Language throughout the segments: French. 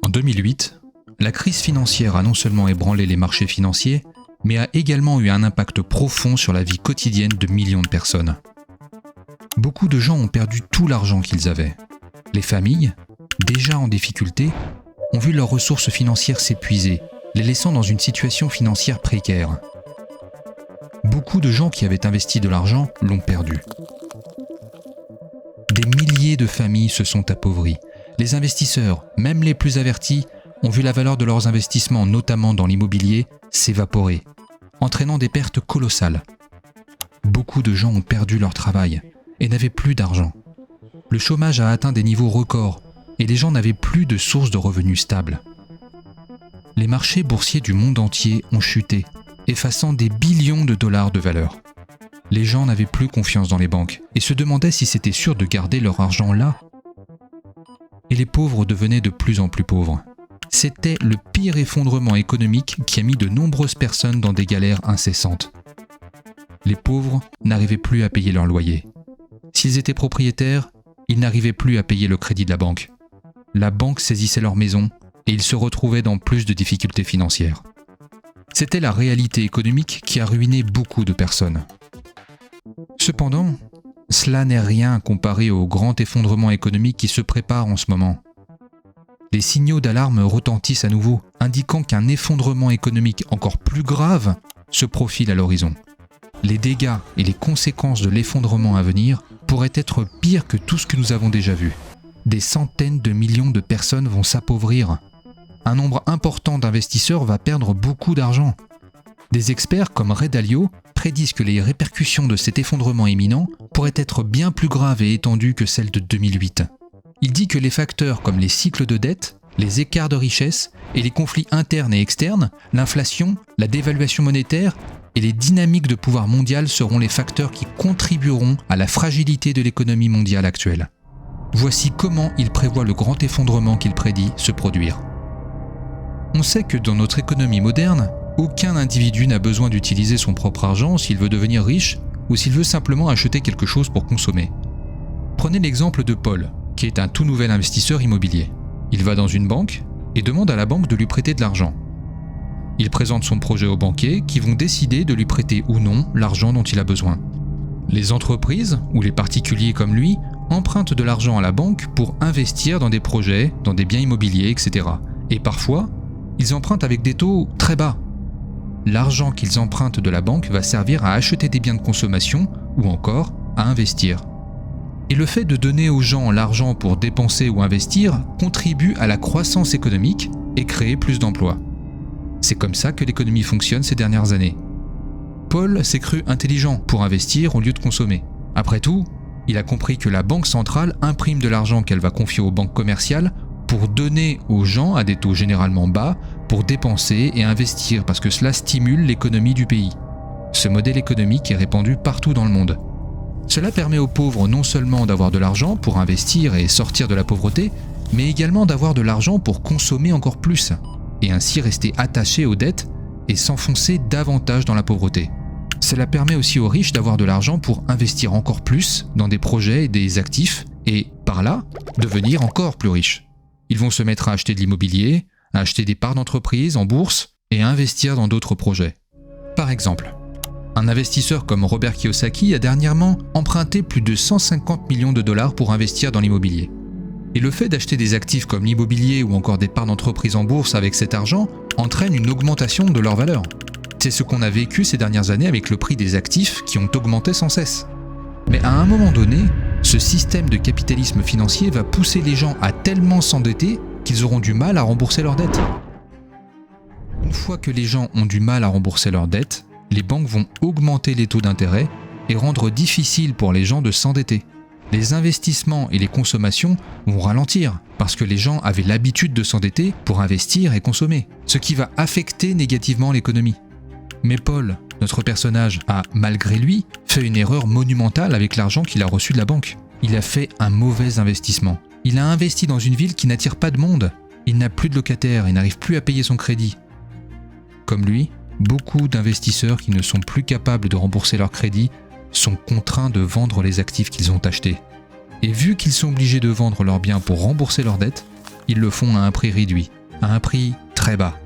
En 2008, la crise financière a non seulement ébranlé les marchés financiers, mais a également eu un impact profond sur la vie quotidienne de millions de personnes. Beaucoup de gens ont perdu tout l'argent qu'ils avaient. Les familles, déjà en difficulté, ont vu leurs ressources financières s'épuiser, les laissant dans une situation financière précaire. Beaucoup de gens qui avaient investi de l'argent l'ont perdu. Des milliers de familles se sont appauvries. Les investisseurs, même les plus avertis, ont vu la valeur de leurs investissements, notamment dans l'immobilier, s'évaporer, entraînant des pertes colossales. Beaucoup de gens ont perdu leur travail et n'avaient plus d'argent. Le chômage a atteint des niveaux records et les gens n'avaient plus de sources de revenus stables. Les marchés boursiers du monde entier ont chuté, effaçant des billions de dollars de valeur. Les gens n'avaient plus confiance dans les banques et se demandaient si c'était sûr de garder leur argent là. Et les pauvres devenaient de plus en plus pauvres. C'était le pire effondrement économique qui a mis de nombreuses personnes dans des galères incessantes. Les pauvres n'arrivaient plus à payer leur loyer. S'ils étaient propriétaires, ils n'arrivaient plus à payer le crédit de la banque. La banque saisissait leur maison et ils se retrouvaient dans plus de difficultés financières. C'était la réalité économique qui a ruiné beaucoup de personnes. Cependant, cela n'est rien comparé au grand effondrement économique qui se prépare en ce moment. Les signaux d'alarme retentissent à nouveau, indiquant qu'un effondrement économique encore plus grave se profile à l'horizon. Les dégâts et les conséquences de l'effondrement à venir pourraient être pires que tout ce que nous avons déjà vu. Des centaines de millions de personnes vont s'appauvrir. Un nombre important d'investisseurs va perdre beaucoup d'argent. Des experts comme Ray Dalio prédisent que les répercussions de cet effondrement imminent pourraient être bien plus graves et étendues que celles de 2008. Il dit que les facteurs comme les cycles de dette, les écarts de richesse et les conflits internes et externes, l'inflation, la dévaluation monétaire et les dynamiques de pouvoir mondial seront les facteurs qui contribueront à la fragilité de l'économie mondiale actuelle. Voici comment il prévoit le grand effondrement qu'il prédit se produire. On sait que dans notre économie moderne, aucun individu n'a besoin d'utiliser son propre argent s'il veut devenir riche ou s'il veut simplement acheter quelque chose pour consommer. Prenez l'exemple de Paul, qui est un tout nouvel investisseur immobilier. Il va dans une banque et demande à la banque de lui prêter de l'argent. Il présente son projet aux banquiers qui vont décider de lui prêter ou non l'argent dont il a besoin. Les entreprises ou les particuliers comme lui empruntent de l'argent à la banque pour investir dans des projets, dans des biens immobiliers, etc. Et parfois, ils empruntent avec des taux très bas. L'argent qu'ils empruntent de la banque va servir à acheter des biens de consommation ou encore à investir. Et le fait de donner aux gens l'argent pour dépenser ou investir contribue à la croissance économique et crée plus d'emplois. C'est comme ça que l'économie fonctionne ces dernières années. Paul s'est cru intelligent pour investir au lieu de consommer. Après tout, il a compris que la banque centrale imprime de l'argent qu'elle va confier aux banques commerciales pour donner aux gens à des taux généralement bas pour dépenser et investir parce que cela stimule l'économie du pays. Ce modèle économique est répandu partout dans le monde. Cela permet aux pauvres non seulement d'avoir de l'argent pour investir et sortir de la pauvreté, mais également d'avoir de l'argent pour consommer encore plus, et ainsi rester attachés aux dettes et s'enfoncer davantage dans la pauvreté. Cela permet aussi aux riches d'avoir de l'argent pour investir encore plus dans des projets et des actifs, et par là, devenir encore plus riches. Ils vont se mettre à acheter de l'immobilier, à acheter des parts d'entreprise en bourse et à investir dans d'autres projets. Par exemple, un investisseur comme Robert Kiyosaki a dernièrement emprunté plus de 150 millions de dollars pour investir dans l'immobilier. Et le fait d'acheter des actifs comme l'immobilier ou encore des parts d'entreprise en bourse avec cet argent entraîne une augmentation de leur valeur. C'est ce qu'on a vécu ces dernières années avec le prix des actifs qui ont augmenté sans cesse. Mais à un moment donné, ce système de capitalisme financier va pousser les gens à tellement s'endetter qu'ils auront du mal à rembourser leurs dettes. Une fois que les gens ont du mal à rembourser leurs dettes, les banques vont augmenter les taux d'intérêt et rendre difficile pour les gens de s'endetter. Les investissements et les consommations vont ralentir parce que les gens avaient l'habitude de s'endetter pour investir et consommer, ce qui va affecter négativement l'économie. Mais Paul, notre personnage, a, malgré lui, fait une erreur monumentale avec l'argent qu'il a reçu de la banque. Il a fait un mauvais investissement. Il a investi dans une ville qui n'attire pas de monde. Il n'a plus de locataires et n'arrive plus à payer son crédit. Comme lui, beaucoup d'investisseurs qui ne sont plus capables de rembourser leur crédit sont contraints de vendre les actifs qu'ils ont achetés. Et vu qu'ils sont obligés de vendre leurs biens pour rembourser leurs dettes, ils le font à un prix réduit, à un prix très bas.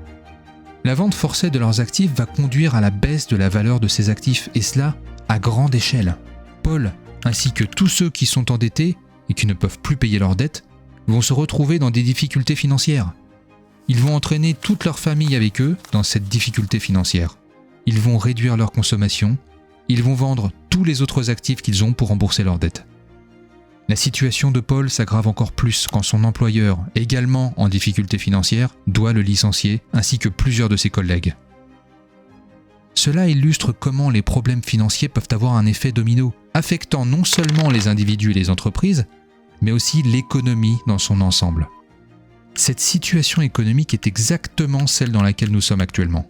La vente forcée de leurs actifs va conduire à la baisse de la valeur de ces actifs, et cela à grande échelle. Paul, ainsi que tous ceux qui sont endettés et qui ne peuvent plus payer leurs dettes, vont se retrouver dans des difficultés financières. Ils vont entraîner toute leur famille avec eux dans cette difficulté financière. Ils vont réduire leur consommation, ils vont vendre tous les autres actifs qu'ils ont pour rembourser leurs dettes. La situation de Paul s'aggrave encore plus quand son employeur, également en difficulté financière, doit le licencier, ainsi que plusieurs de ses collègues. Cela illustre comment les problèmes financiers peuvent avoir un effet domino, affectant non seulement les individus et les entreprises, mais aussi l'économie dans son ensemble. Cette situation économique est exactement celle dans laquelle nous sommes actuellement.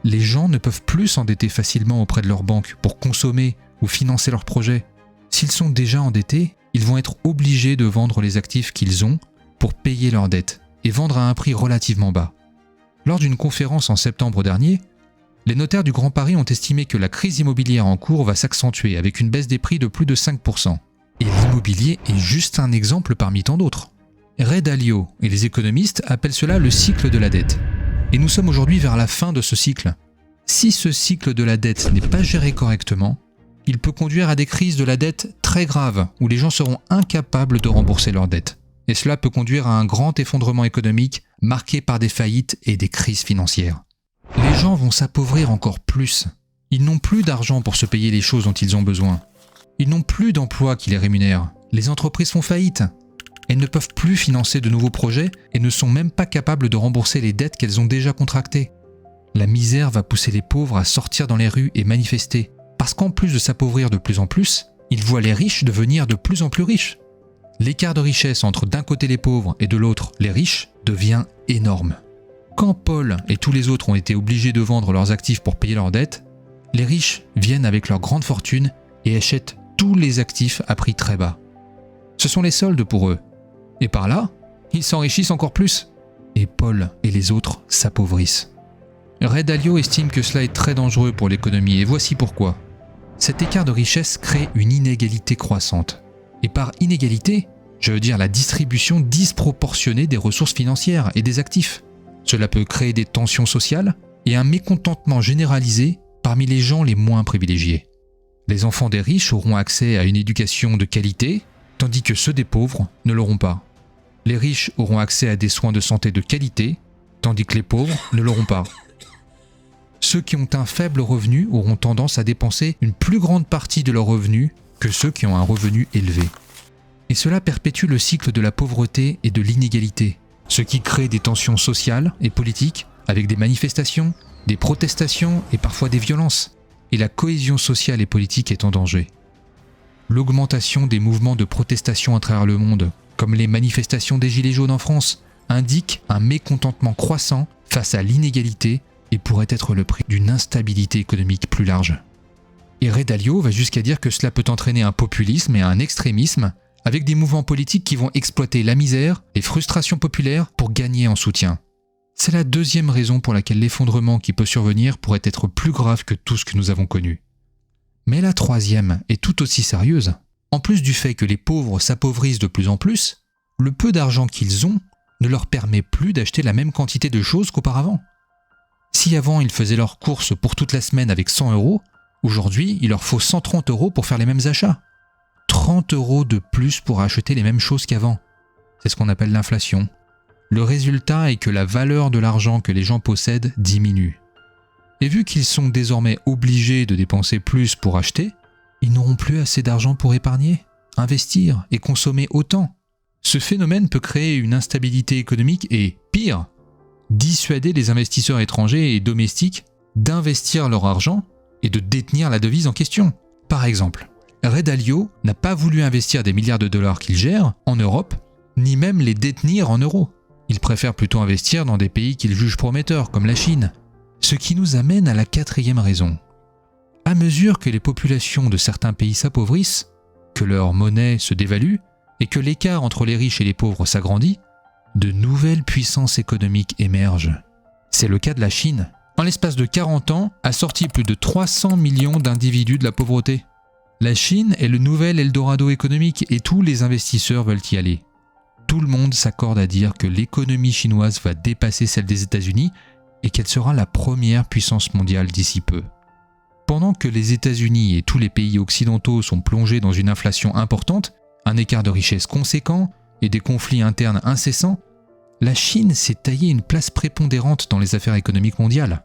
Les gens ne peuvent plus s'endetter facilement auprès de leur banque pour consommer ou financer leurs projets. S'ils sont déjà endettés, ils vont être obligés de vendre les actifs qu'ils ont pour payer leurs dettes et vendre à un prix relativement bas. Lors d'une conférence en septembre dernier, les notaires du Grand Paris ont estimé que la crise immobilière en cours va s'accentuer avec une baisse des prix de plus de 5%. Et l'immobilier est juste un exemple parmi tant d'autres. Ray Dalio et les économistes appellent cela le cycle de la dette. Et nous sommes aujourd'hui vers la fin de ce cycle. Si ce cycle de la dette n'est pas géré correctement, il peut conduire à des crises de la dette très graves où les gens seront incapables de rembourser leurs dettes. Et cela peut conduire à un grand effondrement économique marqué par des faillites et des crises financières. Les gens vont s'appauvrir encore plus. Ils n'ont plus d'argent pour se payer les choses dont ils ont besoin. Ils n'ont plus d'emplois qui les rémunèrent. Les entreprises font faillite. Elles ne peuvent plus financer de nouveaux projets et ne sont même pas capables de rembourser les dettes qu'elles ont déjà contractées. La misère va pousser les pauvres à sortir dans les rues et manifester. Parce qu'en plus de s'appauvrir de plus en plus, ils voient les riches devenir de plus en plus riches. L'écart de richesse entre d'un côté les pauvres et de l'autre les riches devient énorme. Quand Paul et tous les autres ont été obligés de vendre leurs actifs pour payer leurs dettes, les riches viennent avec leur grande fortune et achètent tous les actifs à prix très bas. Ce sont les soldes pour eux. Et par là, ils s'enrichissent encore plus. Et Paul et les autres s'appauvrissent. Ray Dalio estime que cela est très dangereux pour l'économie et voici pourquoi. Cet écart de richesse crée une inégalité croissante. Et par inégalité, je veux dire la distribution disproportionnée des ressources financières et des actifs. Cela peut créer des tensions sociales et un mécontentement généralisé parmi les gens les moins privilégiés. Les enfants des riches auront accès à une éducation de qualité, tandis que ceux des pauvres ne l'auront pas. Les riches auront accès à des soins de santé de qualité, tandis que les pauvres ne l'auront pas. Ceux qui ont un faible revenu auront tendance à dépenser une plus grande partie de leurs revenus que ceux qui ont un revenu élevé. Et cela perpétue le cycle de la pauvreté et de l'inégalité, ce qui crée des tensions sociales et politiques avec des manifestations, des protestations et parfois des violences. Et la cohésion sociale et politique est en danger. L'augmentation des mouvements de protestation à travers le monde, comme les manifestations des Gilets jaunes en France, indique un mécontentement croissant face à l'inégalité et pourrait être le prix d'une instabilité économique plus large. Et Ray Dalio va jusqu'à dire que cela peut entraîner un populisme et un extrémisme avec des mouvements politiques qui vont exploiter la misère, les frustrations populaires pour gagner en soutien. C'est la deuxième raison pour laquelle l'effondrement qui peut survenir pourrait être plus grave que tout ce que nous avons connu. Mais la troisième est tout aussi sérieuse. En plus du fait que les pauvres s'appauvrissent de plus en plus, le peu d'argent qu'ils ont ne leur permet plus d'acheter la même quantité de choses qu'auparavant. Si avant ils faisaient leurs courses pour toute la semaine avec 100 €, aujourd'hui il leur faut 130 € pour faire les mêmes achats. 30 € de plus pour acheter les mêmes choses qu'avant. C'est ce qu'on appelle l'inflation. Le résultat est que la valeur de l'argent que les gens possèdent diminue. Et vu qu'ils sont désormais obligés de dépenser plus pour acheter, ils n'auront plus assez d'argent pour épargner, investir et consommer autant. Ce phénomène peut créer une instabilité économique et, pire, dissuader les investisseurs étrangers et domestiques d'investir leur argent et de détenir la devise en question. Par exemple, Ray Dalio n'a pas voulu investir des milliards de dollars qu'il gère en Europe, ni même les détenir en euros. Il préfère plutôt investir dans des pays qu'il juge prometteurs, comme la Chine. Ce qui nous amène à la quatrième raison. À mesure que les populations de certains pays s'appauvrissent, que leur monnaie se dévalue et que l'écart entre les riches et les pauvres s'agrandit, de nouvelles puissances économiques émergent. C'est le cas de la Chine. En l'espace de 40 ans, a sorti plus de 300 millions d'individus de la pauvreté. La Chine est le nouvel Eldorado économique et tous les investisseurs veulent y aller. tout le monde s'accorde à dire que l'économie chinoise va dépasser celle des États-Unis et qu'elle sera la première puissance mondiale d'ici peu. Pendant que les États-Unis et tous les pays occidentaux sont plongés dans une inflation importante, un écart de richesse conséquent et des conflits internes incessants, la Chine s'est taillée une place prépondérante dans les affaires économiques mondiales.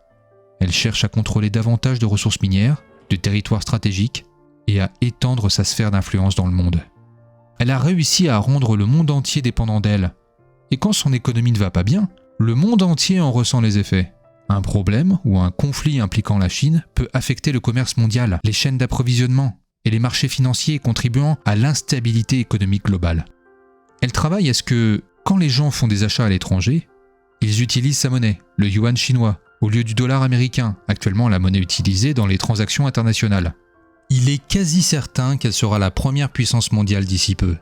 Elle cherche à contrôler davantage de ressources minières, de territoires stratégiques et à étendre sa sphère d'influence dans le monde. Elle a réussi à rendre le monde entier dépendant d'elle. Et quand son économie ne va pas bien, le monde entier en ressent les effets. Un problème ou un conflit impliquant la Chine peut affecter le commerce mondial, les chaînes d'approvisionnement et les marchés financiers contribuant à l'instabilité économique globale. Elle travaille à ce que, quand les gens font des achats à l'étranger, ils utilisent sa monnaie, le yuan chinois, au lieu du dollar américain, actuellement la monnaie utilisée dans les transactions internationales. Il est quasi certain qu'elle sera la première puissance mondiale d'ici peu.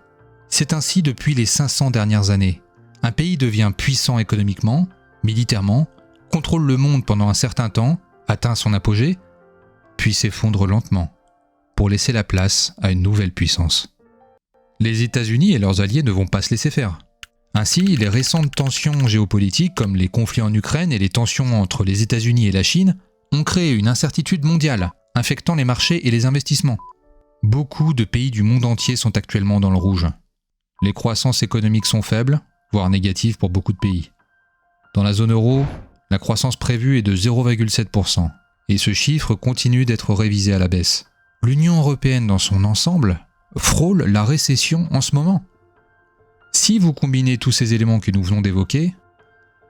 C'est ainsi depuis les 500 dernières années. Un pays devient puissant économiquement, militairement, contrôle le monde pendant un certain temps, atteint son apogée, puis s'effondre lentement, pour laisser la place à une nouvelle puissance. Les États-Unis et leurs alliés ne vont pas se laisser faire. Ainsi, les récentes tensions géopolitiques, comme les conflits en Ukraine et les tensions entre les États-Unis et la Chine, ont créé une incertitude mondiale, infectant les marchés et les investissements. Beaucoup de pays du monde entier sont actuellement dans le rouge. Les croissances économiques sont faibles, voire négatives pour beaucoup de pays. Dans la zone euro, la croissance prévue est de 0,7%, et ce chiffre continue d'être révisé à la baisse. L'Union européenne dans son ensemble frôle la récession en ce moment. Si vous combinez tous ces éléments que nous venons d'évoquer,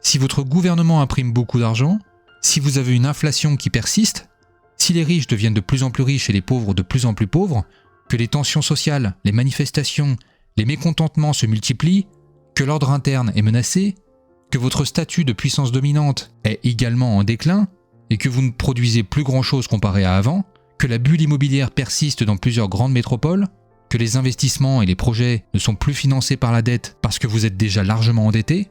si votre gouvernement imprime beaucoup d'argent, si vous avez une inflation qui persiste, si les riches deviennent de plus en plus riches et les pauvres de plus en plus pauvres, que les tensions sociales, les manifestations, les mécontentements se multiplient, que l'ordre interne est menacé, que votre statut de puissance dominante est également en déclin et que vous ne produisez plus grand-chose comparé à avant, que la bulle immobilière persiste dans plusieurs grandes métropoles, que les investissements et les projets ne sont plus financés par la dette parce que vous êtes déjà largement endetté,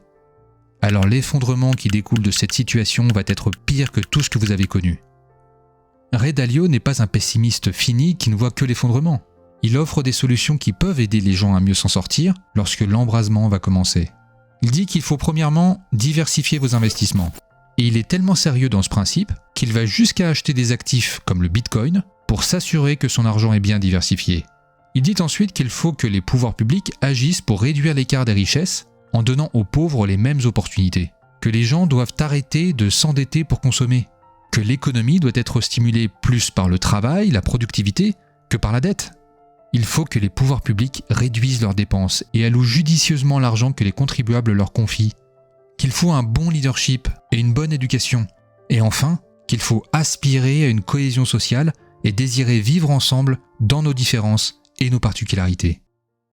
alors l'effondrement qui découle de cette situation va être pire que tout ce que vous avez connu. Ray Dalio n'est pas un pessimiste fini qui ne voit que l'effondrement. Il offre des solutions qui peuvent aider les gens à mieux s'en sortir lorsque l'embrasement va commencer. Il dit qu'il faut premièrement diversifier vos investissements. Et il est tellement sérieux dans ce principe qu'il va jusqu'à acheter des actifs comme le Bitcoin pour s'assurer que son argent est bien diversifié. Il dit ensuite qu'il faut que les pouvoirs publics agissent pour réduire l'écart des richesses en donnant aux pauvres les mêmes opportunités. Que les gens doivent arrêter de s'endetter pour consommer. Que l'économie doit être stimulée plus par le travail, la productivité, que par la dette. Il faut que les pouvoirs publics réduisent leurs dépenses et allouent judicieusement l'argent que les contribuables leur confient. Qu'il faut un bon leadership et une bonne éducation. Et enfin, qu'il faut aspirer à une cohésion sociale et désirer vivre ensemble dans nos différences et nos particularités.